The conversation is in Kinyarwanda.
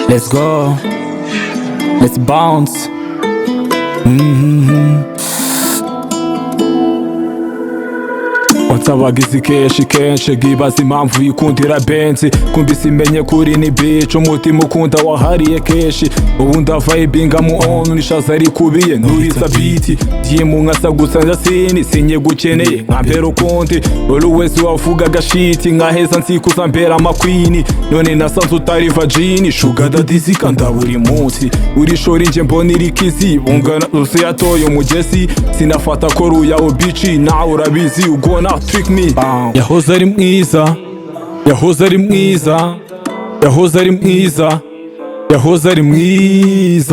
Let's go. Let's bounce. Onsabagizi kenshi gibaza impamvu yikundira benzi kumbisi menye kuri ni bitch umutima ukunda wahariye kenshi ubu ndavibinga mu on nishaza rikubiye nuriza beat dimu nkasa gusa ndasini sinye gukeneye nkambera ukundi always wavuga gashiti nkaheza nsikuza mbera amakwini none nasanze utari vagini sugar daddy zikanda buri munsi uri shori nje mbona irikizi ungana zose yatoye umugesi sinafata ko ruyawo bitch nawe urabizi ugona trick me. Yahoze ari mwiza, yahoze ari mwiza, yahoze ari mwiza, yahoze ari mwiza.